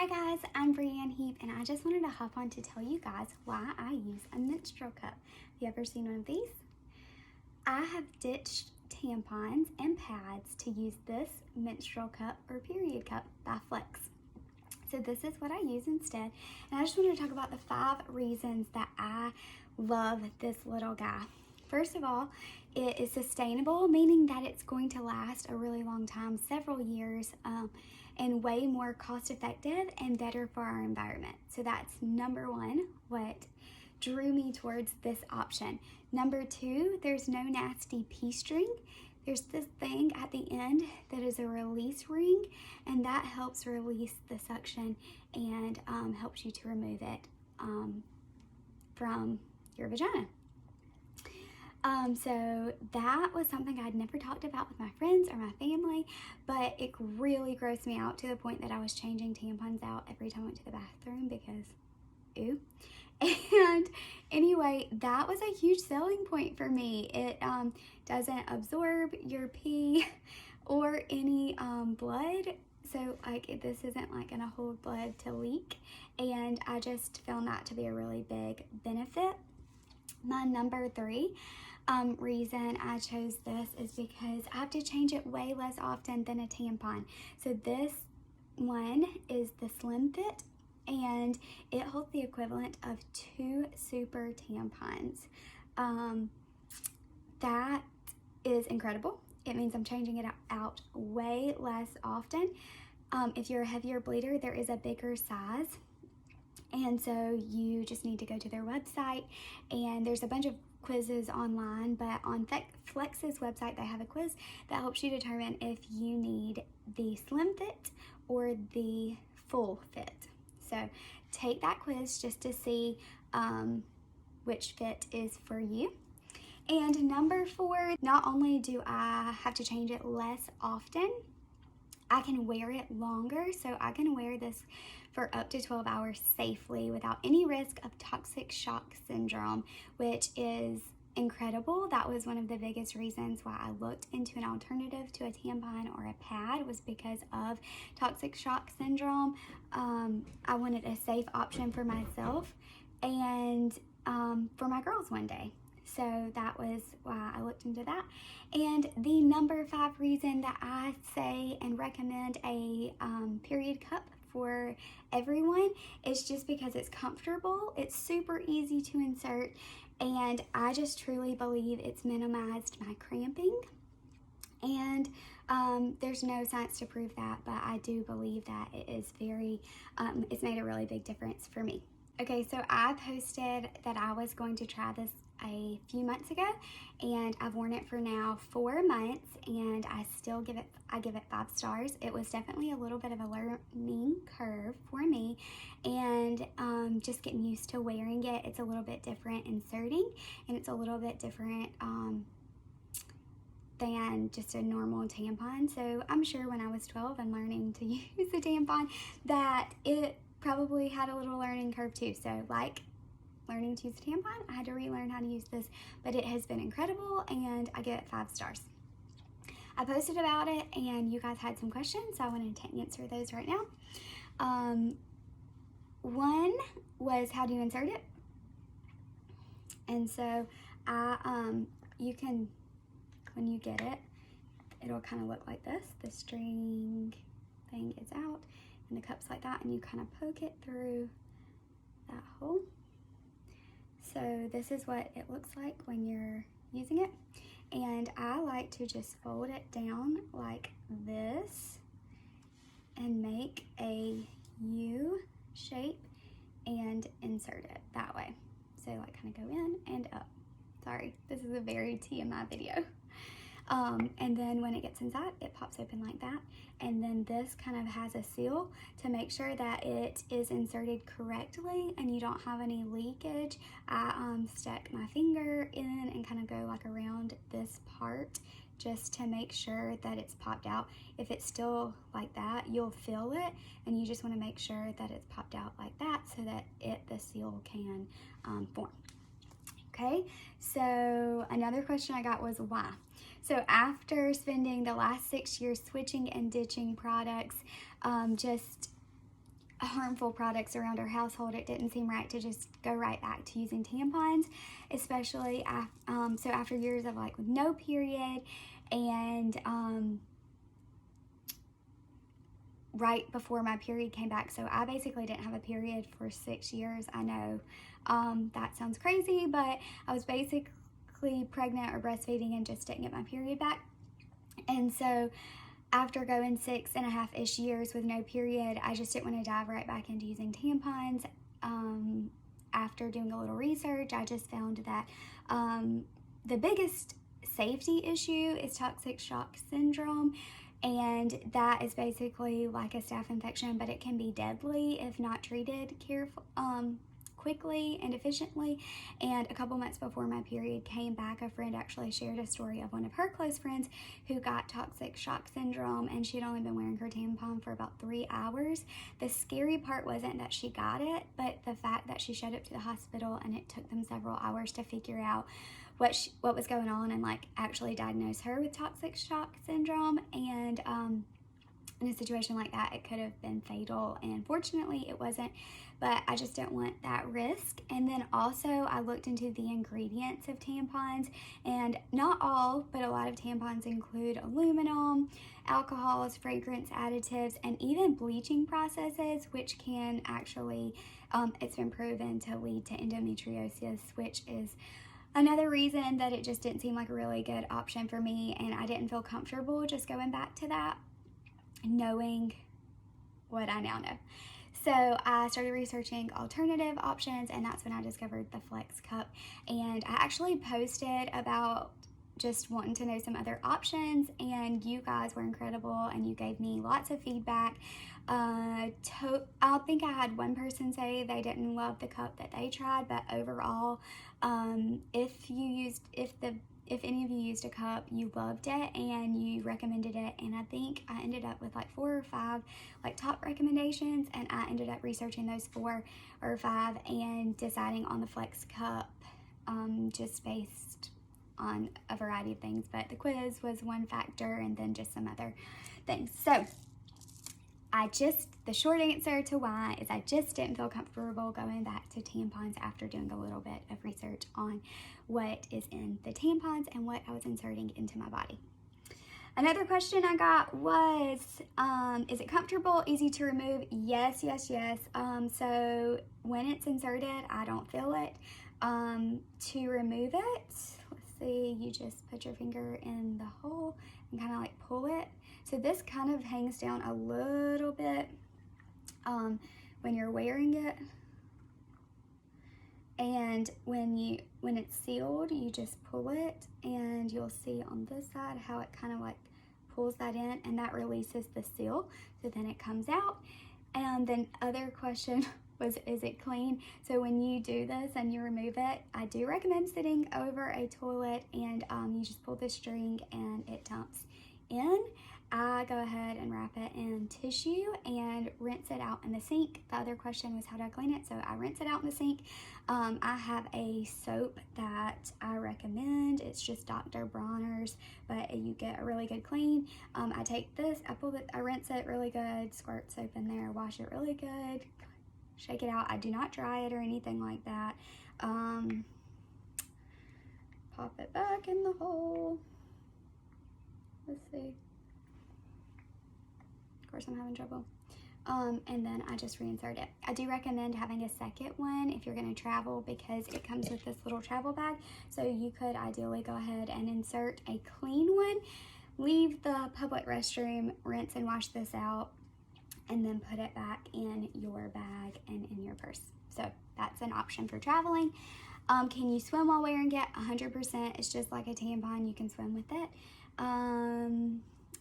Hi guys, I'm Brianne Heap, and I just wanted to hop on to tell you guys why I use a menstrual cup. Have you ever seen one of these? I have ditched tampons and pads to use this menstrual cup or period cup by Flex. So this is what I use instead, and I just wanted to talk about the 5 reasons that I love this little guy. First of all, it is sustainable, meaning that it's going to last a really long time, several years, and way more cost effective and better for our environment. So that's number 1, what drew me towards this option. Number 2, there's no nasty pee string. There's this thing at the end that is a release ring, and that helps release the suction and helps you to remove it from your vagina. So that was something I'd never talked about with my friends or my family, but it really grossed me out to the point that I was changing tampons out every time I went to the bathroom because, ew. And anyway, that was a huge selling point for me. It doesn't absorb your pee or any blood. So like this isn't like gonna hold blood to leak. And I just found that to be a really big benefit. My number 3 reason I chose this is because I have to change it way less often than a tampon. So this one is the Slim Fit, and it holds the equivalent of 2 super tampons. That is incredible. It means I'm changing it out way less often. If you're a heavier bleeder, there is a bigger size. And so you just need to go to their website, and there's a bunch of quizzes online, but on Flex's website they have a quiz that helps you determine if you need the Slim Fit or the Full Fit. So take that quiz just to see which fit is for you. And number 4, not only do I have to change it less often, I can wear it longer. So I can wear this for up to 12 hours safely without any risk of toxic shock syndrome, which is incredible. That was one of the biggest reasons why I looked into an alternative to a tampon or a pad, was because of toxic shock syndrome. I wanted a safe option for myself and for my girls one day. So that was why I looked into that. And the number 5 reason that I say and recommend a period cup for everyone is just because it's comfortable, it's super easy to insert, and I just truly believe it's minimized my cramping. And there's no science to prove that, but I do believe that it is very, it's made a really big difference for me. Okay, so I posted that I was going to try this a few months ago, and I've worn it for now 4 months, and I still give it 5 stars. It was definitely a little bit of a learning curve for me, and just getting used to wearing it. It's a little bit different inserting, and it's a little bit different than just a normal tampon. So I'm sure when I was 12 and learning to use a tampon that it probably had a little learning curve too. So like learning to use a tampon, I had to relearn how to use this, but it has been incredible, and I give it 5 stars. I posted about it, and you guys had some questions, so I wanted to answer those right now. One was, how do you insert it? And so you can, when you get it, it'll kind of look like this. The string thing is out, and the cup's like that, and you kind of poke it through that hole. So this is what it looks like when you're using it, and I like to just fold it down like this and make a U shape and insert it that way. So like kind of go in and up. Sorry, this is a very TMI video. And then when it gets inside, it pops open like that. And then this kind of has a seal to make sure that it is inserted correctly and you don't have any leakage. I stuck my finger in and kind of go like around this part just to make sure that it's popped out. If it's still like that, you'll feel it, and you just want to make sure that it's popped out like that so that the seal can form. Okay, so another question I got was why. So after spending the last 6 years switching and ditching products, just harmful products around our household, it didn't seem right to just go right back to using tampons, especially so after years of like with no period and right before my period came back. So I basically didn't have a period for 6 years. I know that sounds crazy, but I was basically pregnant or breastfeeding and just didn't get my period back. And so after going 6.5-ish years with no period, I just didn't want to dive right back into using tampons. After doing a little research, I just found that the biggest safety issue is toxic shock syndrome, and that is basically like a staph infection, but it can be deadly if not treated quickly and efficiently. And a couple months before my period came back, a friend actually shared a story of one of her close friends who got toxic shock syndrome, and she had only been wearing her tampon for about 3 hours. The scary part wasn't that she got it, but the fact that she showed up to the hospital and it took them several hours to figure out what was going on and like actually diagnose her with toxic shock syndrome. And in a situation like that, it could have been fatal, and fortunately it wasn't, but I just didn't want that risk. And then also I looked into the ingredients of tampons, and not all, but a lot of tampons include aluminum, alcohols, fragrance additives, and even bleaching processes, which can actually, it's been proven to lead to endometriosis, which is another reason that it just didn't seem like a really good option for me, and I didn't feel comfortable just going back to that, knowing what I now know. So I started researching alternative options, and that's when I discovered the Flex Cup. And I actually posted about just wanting to know some other options, and you guys were incredible and you gave me lots of feedback. I think I had one person say they didn't love the cup that they tried, but overall, if any of you used a cup, you loved it and you recommended it. And I think I ended up with like 4 or 5 like top recommendations, and I ended up researching those 4 or 5 and deciding on the Flex Cup, just based on a variety of things, but the quiz was one factor and then just some other things. So the short answer to why is I just didn't feel comfortable going back to tampons after doing a little bit of research on what is in the tampons and what I was inserting into my body. Another question I got was, is it comfortable, easy to remove? Yes, yes, yes. So when it's inserted, I don't feel it. To remove it, let's see, you just put your finger in the hole and kind of like pull it. So this kind of hangs down a little bit when you're wearing it, and when it's sealed, you just pull it, and you'll see on this side how it kind of like pulls that in, and that releases the seal, so then it comes out. And then other question was, is it clean? So when you do this and you remove it, I do recommend sitting over a toilet, and you just pull the string and it dumps in. I go ahead and wrap it in tissue and rinse it out in the sink. The other question was, how do I clean it? So I rinse it out in the sink. I have a soap that I recommend. It's just Dr. Bronner's, but you get a really good clean. I take this, I rinse it really good, squirt soap in there, wash it really good, shake it out. I do not dry it or anything like that. Pop it back in the hole. Let's see. Of course, I'm having trouble. And then I just reinsert it. I do recommend having a second one if you're going to travel, because it comes with this little travel bag. So you could ideally go ahead and insert a clean one, leave the public restroom, rinse and wash this out, and then put it back in your bag and in your purse. So that's an option for traveling. Can you swim while wearing it? 100%. It's just like a tampon. You can swim with it.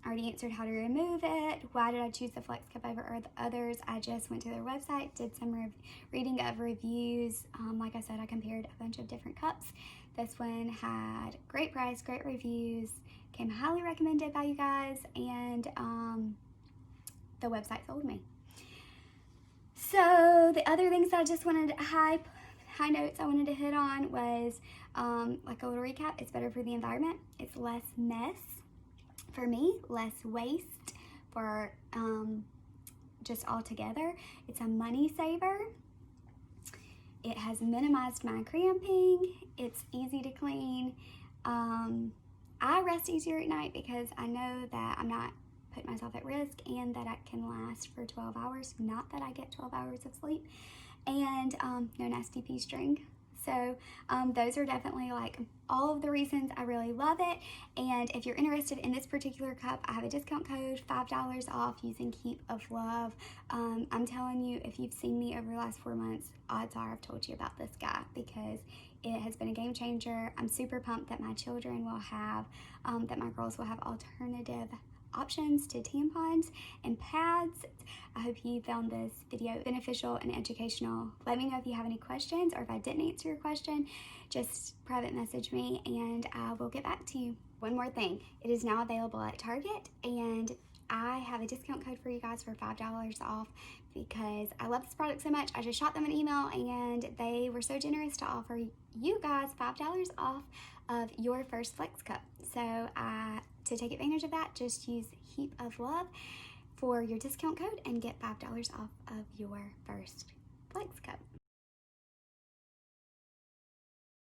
I already answered how to remove it. Why did I choose the Flex Cup over the others? I just went to their website, did some reading of reviews. Like I said, I compared a bunch of different cups. This one had great price, great reviews, came highly recommended by you guys, and the website sold me. So the other things I just wanted high notes I wanted to hit on was like a little recap. It's better for the environment. It's less mess for me, less waste for just all together. It's a money saver. It has minimized my cramping. It's easy to clean. I rest easier at night because I know that I'm not putting myself at risk and that I can last for 12 hours. Not that I get 12 hours of sleep. And no nasty pee string. So those are definitely like all of the reasons I really love it. And if you're interested in this particular cup, I have a discount code, $5 off using Heapeoflove. I'm telling you, if you've seen me over the last 4 months, odds are I've told you about this guy because it has been a game changer. I'm super pumped that my children will have, that my girls will have alternative options to tampons and pads. I hope you found this video beneficial and educational. Let me know if you have any questions, or if I didn't answer your question, just private message me and I will get back to you. One more thing, it is now available at Target, and I have a discount code for you guys for $5 off because I love this product so much. I just shot them an email and they were so generous to offer you guys $5 off of your first Flex Cup. So to take advantage of that, just use Heapeoflove for your discount code and get $5 off of your first Flex Cup.